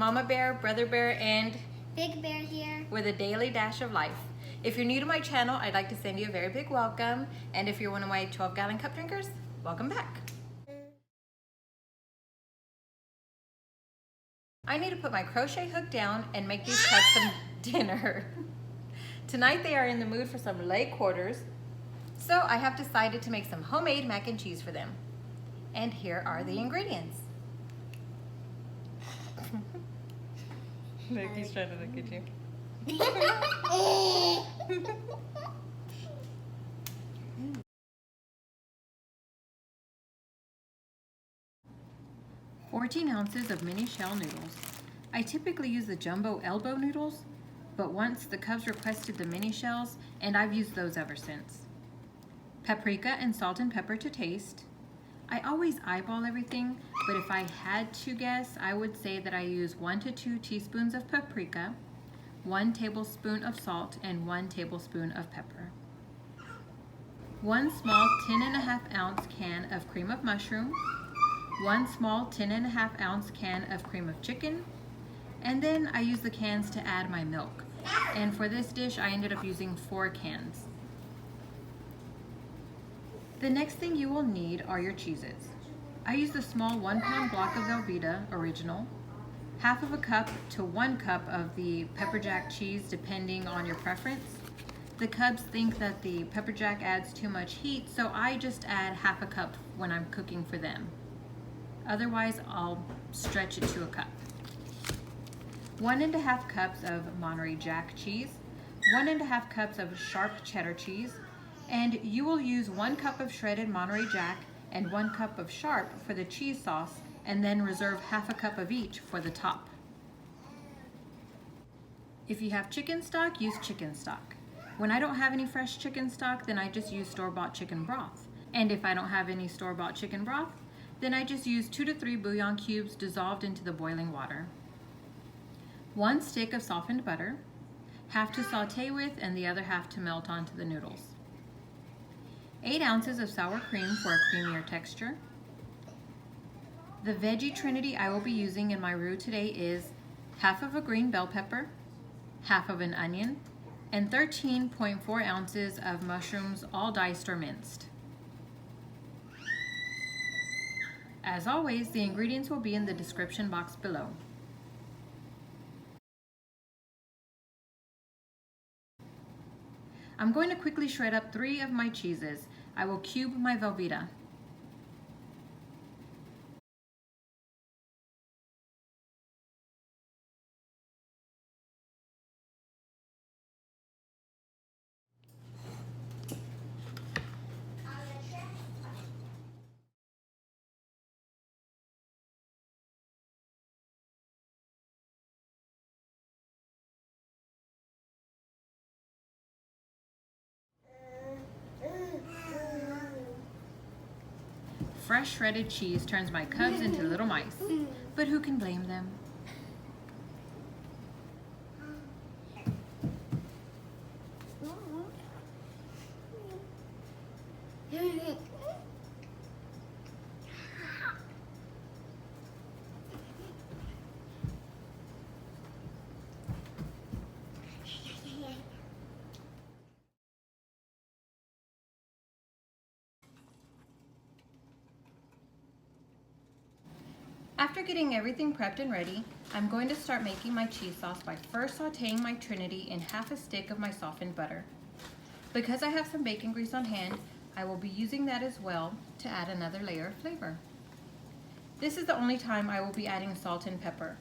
Mama Bear, Brother Bear, and Big Bear here. with a daily dash of life. If you're new to my channel, I'd like to send you a very big welcome. And if you're one of my 12-gallon cup drinkers, welcome back. I need to put my crochet hook down and make these cups some dinner. Tonight they are in the mood for some leg quarters, so I have decided to make some homemade mac and cheese for them. And here are the ingredients. Look, he's trying to look at you. 14 ounces of mini shell noodles. I typically use the jumbo elbow noodles, but once the Cubs requested the mini shells, and I've used those ever since. Paprika and salt and pepper to taste. I always eyeball everything, but if I had to guess, I would say that I use 1 to 2 teaspoons of paprika, 1 tablespoon of salt, and 1 tablespoon of pepper. 1 small 10.5 ounce can of cream of mushroom, 1 small 10.5 ounce can of cream of chicken, and then I use the cans to add my milk. And for this dish, I ended up using 4 cans. The next thing you will need are your cheeses. I used a small 1-pound block of Velveeta original, half of a cup to 1 cup of the pepper jack cheese depending on your preference. The Cubs think that the pepper jack adds too much heat, so I just add half a cup when I'm cooking for them. Otherwise, I'll stretch it to a cup. 1.5 cups of Monterey Jack cheese, 1.5 cups of sharp cheddar cheese, and you will use 1 cup of shredded Monterey Jack and 1 cup of sharp for the cheese sauce, and then reserve half a cup of each for the top. If you have chicken stock, use chicken stock. When I don't have any fresh chicken stock, then I just use store-bought chicken broth. And if I don't have any store-bought chicken broth, then I just use 2 to 3 bouillon cubes dissolved into the boiling water. 1 stick of softened butter, half to saute with and the other half to melt onto the noodles. 8 ounces of sour cream for a creamier texture. The veggie trinity I will be using in my roux today is half of a green bell pepper, half of an onion, and 13.4 ounces of mushrooms, all diced or minced. As always, the ingredients will be in the description box below. I'm going to quickly shred up 3 of my cheeses. I will cube my Velveeta. Fresh shredded cheese turns my Cubs into little mice, but who can blame them? After getting everything prepped and ready, I'm going to start making my cheese sauce by first sauteing my trinity in half a stick of my softened butter. Because I have some bacon grease on hand, I will be using that as well to add another layer of flavor. This is the only time I will be adding salt and pepper.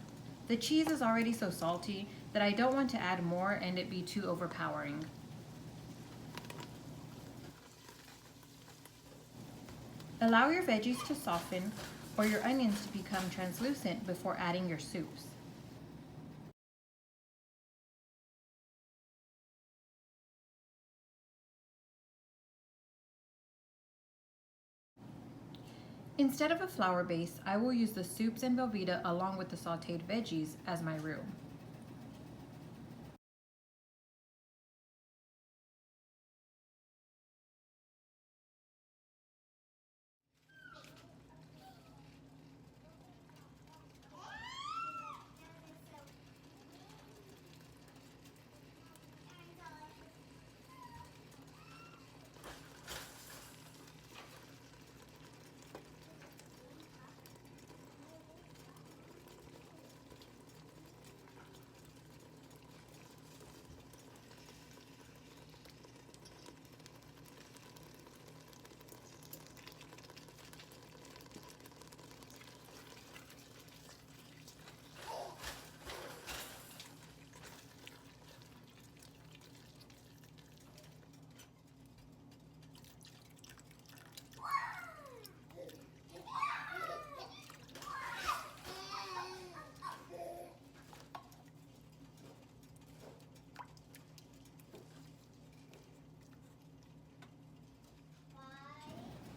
The cheese is already so salty that I don't want to add more and it be too overpowering. Allow your veggies to soften or your onions to become translucent before adding your soups. Instead of a flour base, I will use the soups and Velveeta along with the sauteed veggies as my roux.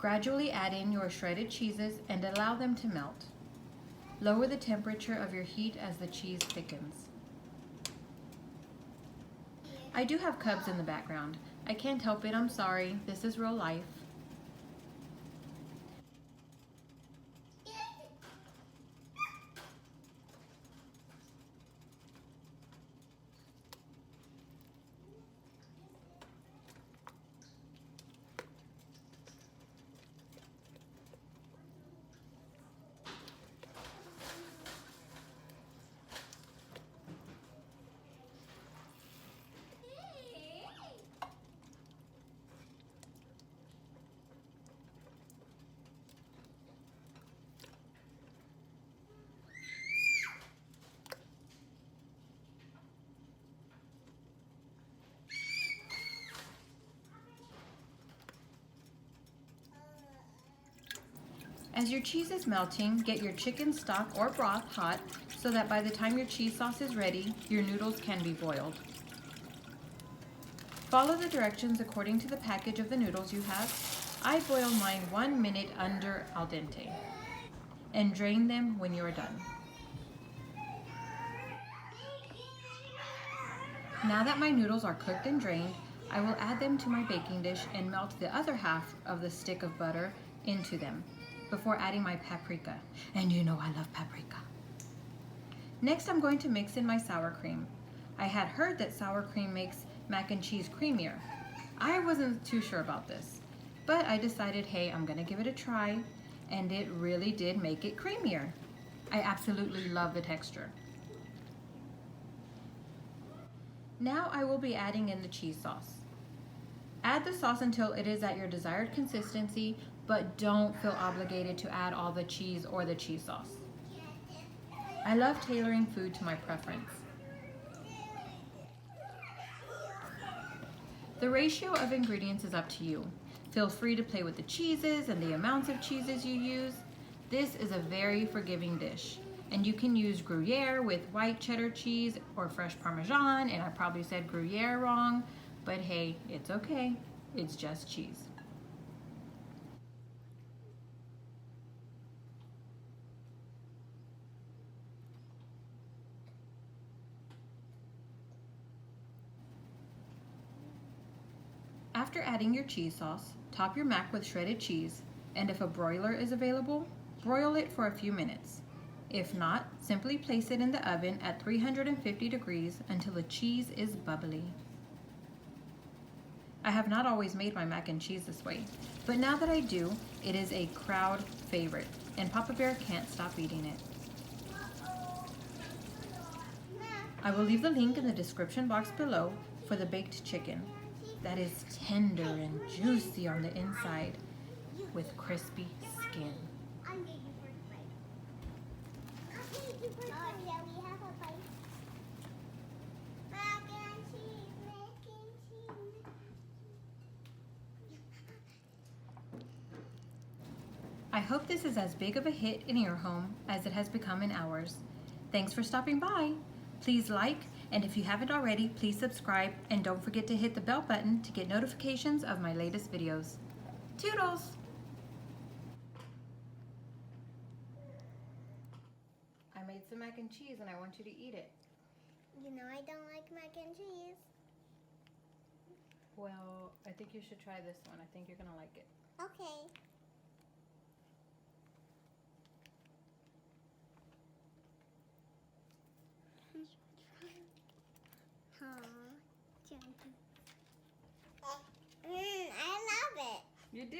Gradually add in your shredded cheeses and allow them to melt. Lower the temperature of your heat as the cheese thickens. I do have cubs in the background. I can't help it, I'm sorry. This is real life. As your cheese is melting, get your chicken stock or broth hot so that by the time your cheese sauce is ready, your noodles can be boiled. Follow the directions according to the package of the noodles you have. I boil mine 1 minute under al dente and drain them when you are done. Now that my noodles are cooked and drained, I will add them to my baking dish and melt the other half of the stick of butter into them before adding my paprika. And you know I love paprika. Next, I'm going to mix in my sour cream. I had heard that sour cream makes mac and cheese creamier. I wasn't too sure about this, but I decided, hey, I'm gonna give it a try, and it really did make it creamier. I absolutely love the texture. Now I will be adding in the cheese sauce. Add the sauce until it is at your desired consistency, but don't feel obligated to add all the cheese or the cheese sauce. I love tailoring food to my preference. The ratio of ingredients is up to you. Feel free to play with the cheeses and the amounts of cheeses you use. This is a very forgiving dish, and you can use Gruyere with white cheddar cheese or fresh Parmesan, and I probably said Gruyere wrong, but hey, it's okay. It's just cheese. After adding your cheese sauce, top your mac with shredded cheese, and if a broiler is available, broil it for a few minutes. If not, simply place it in the oven at 350 degrees until the cheese is bubbly. I have not always made my mac and cheese this way, but now that I do, it is a crowd favorite, and Papa Bear can't stop eating it. I will leave the link in the description box below for the baked chicken. That is tender and juicy on the inside with crispy skin. I hope this is as big of a hit in your home as it has become in ours. Thanks for stopping by. Please like, and if you haven't already, please subscribe, and don't forget to hit the bell button to get notifications of my latest videos. Toodles! I made some mac and cheese and I want you to eat it. You know I don't like mac and cheese. Well, I think you should try this one. I think you're gonna like it. Okay. I love it. You do?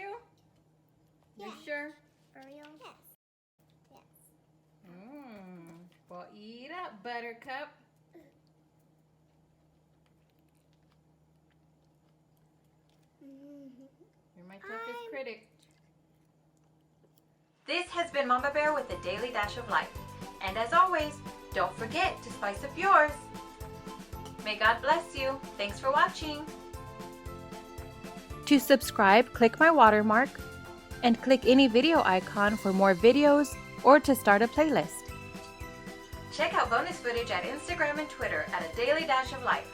Yeah. You sure? For real? Yes. Yes. Well, eat up, Buttercup. You're my toughest critic. This has been Mama Bear with the Daily Dash of Life. And as always, don't forget to spice up yours. May God bless you. Thanks for watching. To subscribe, click my watermark and click any video icon for more videos or to start a playlist. Check out bonus footage at Instagram and Twitter at A Daily Dash of Life.